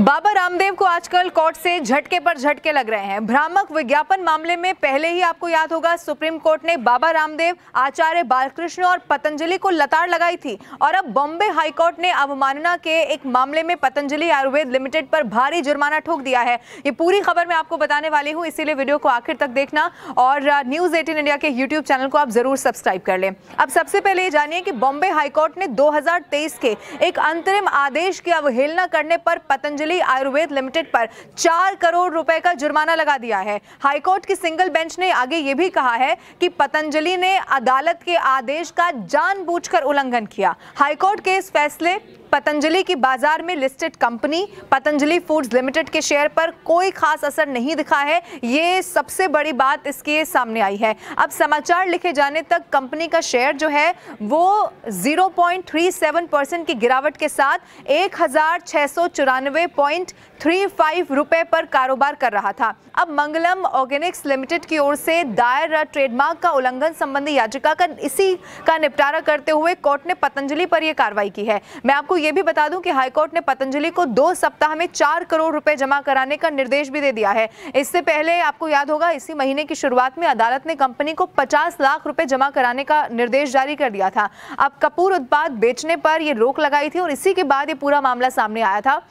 बाबा रामदेव को आजकल कोर्ट से झटके पर झटके लग रहे हैं। भ्रामक विज्ञापन मामले में पहले ही आपको याद होगा सुप्रीम कोर्ट ने बाबा रामदेव, आचार्य बालकृष्ण और पतंजलि को लताड़ लगाई थी और अब बॉम्बे हाईकोर्ट ने अवमानना के एक मामले में पतंजलि आयुर्वेद लिमिटेड पर भारी जुर्माना ठोक दिया है। ये पूरी खबर मैं आपको बताने वाली हूँ, इसीलिए वीडियो को आखिर तक देखना और न्यूज़ 18 इंडिया के यूट्यूब चैनल को आप जरूर सब्सक्राइब कर लें। अब सबसे पहले ये जानिए कि बॉम्बे हाईकोर्ट ने 2023 के एक अंतरिम आदेश की अवहेलना करने पर पतंजलि आयुर्वेद लिमिटेड पर 4 करोड़ रुपए का जुर्माना लगा दिया है। हाईकोर्ट की सिंगल बेंच ने आगे ये भी कहा है कि पतंजलि ने अदालत के आदेश का जानबूझकर उल्लंघन किया। हाईकोर्ट के इस फैसले पतंजलि की बाजार में listed company Patanjali foods limited के शेयर पर कोई खास असर नहीं दिखा है। ये सबसे बड़ी बात इसके सामने आई है। अब समाचार लिखे जाने तक कंपनी का शेयर जो है वो 0.37% की गिरावट के साथ 1694.35 रुपए पर कारोबार कर रहा था। अब मंगलम ऑर्गेनिक्स लिमिटेड की ओर से दायर ट्रेडमार्क का उल्लंघन संबंधी याचिका का इसी का निपटारा करते हुए कोर्ट ने पतंजलि पर यह कार्रवाई की है। मैं आपको ये भी बता दूं कि हाईकोर्ट ने पतंजलि को 2 सप्ताह में 4 करोड़ रुपए जमा कराने का निर्देश भी दे दिया है। इससे पहले आपको याद होगा इसी महीने की शुरुआत में अदालत ने कंपनी को 50 लाख रुपए जमा कराने का निर्देश जारी कर दिया था। अब कपूर उत्पाद बेचने पर यह रोक लगाई थी और इसी के बाद ये पूरा मामला सामने आया था,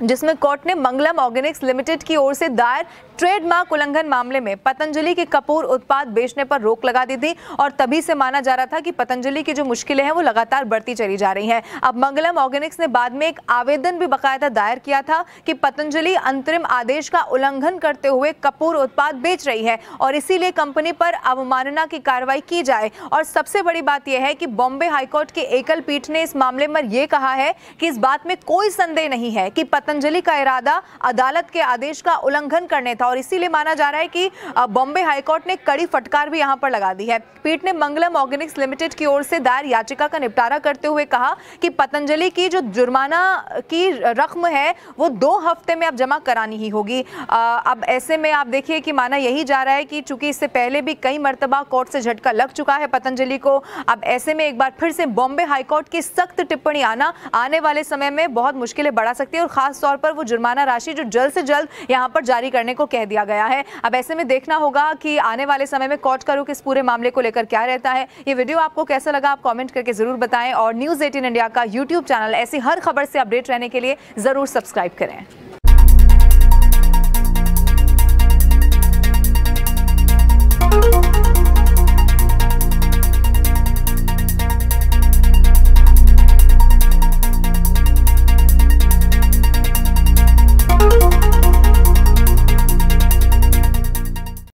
जिसमें कोर्ट ने मंगलम ऑर्गेनिक्स लिमिटेड की ओर से दायर ट्रेडमार्क उल्लंघन मामले में पतंजलि के कपूर उत्पाद बेचने पर रोक लगा दी थी और तभी से माना जा रहा था कि पतंजलि की जो मुश्किलें हैं वो लगातार बढ़ती चली जा रही हैं। अब मंगलम ऑर्गेनिक्स ने बाद में एक आवेदन भी बकायदा दायर किया था कि पतंजलि अंतरिम आदेश का उल्लंघन करते हुए कपूर उत्पाद बेच रही है और इसीलिए कंपनी पर अवमानना की कार्रवाई की जाए। और सबसे बड़ी बात यह है कि बॉम्बे हाईकोर्ट की एकल पीठ ने इस मामले में यह कहा है कि इस बात में कोई संदेह नहीं है कि पतंजलि का इरादा अदालत के आदेश का उल्लंघन करने था और इसीलिए माना जा रहा है कि बॉम्बे हाईकोर्ट ने कड़ी फटकार भी यहां पर लगा दी है। पीठ ने मंगलम ऑर्गेनिक्स लिमिटेड की ओर से दायर याचिका का निपटारा करते हुए कहा कि पतंजलि की जो जुर्माना की रकम है वो 2 हफ्ते में अब जमा करानी ही होगी। अब ऐसे में आप देखिए कि माना यही जा रहा है कि चूंकि इससे पहले भी कई मर्तबा कोर्ट से झटका लग चुका है पतंजलि को, अब ऐसे में एक बार फिर से बॉम्बे हाईकोर्ट की सख्त टिप्पणी आने वाले समय में बहुत मुश्किलें बढ़ा सकती है और खास तौर पर वो जुर्माना राशि जो जल्द से जल्द यहां पर जारी करने को कह दिया गया है। अब ऐसे में देखना होगा कि आने वाले समय में कोर्ट का रुख इस पूरे मामले को लेकर क्या रहता है। ये वीडियो आपको कैसा लगा आप कमेंट करके जरूर बताएं और न्यूज़ 18 इंडिया का यूट्यूब चैनल ऐसी हर खबर से अपडेट रहने के लिए जरूर सब्सक्राइब करें।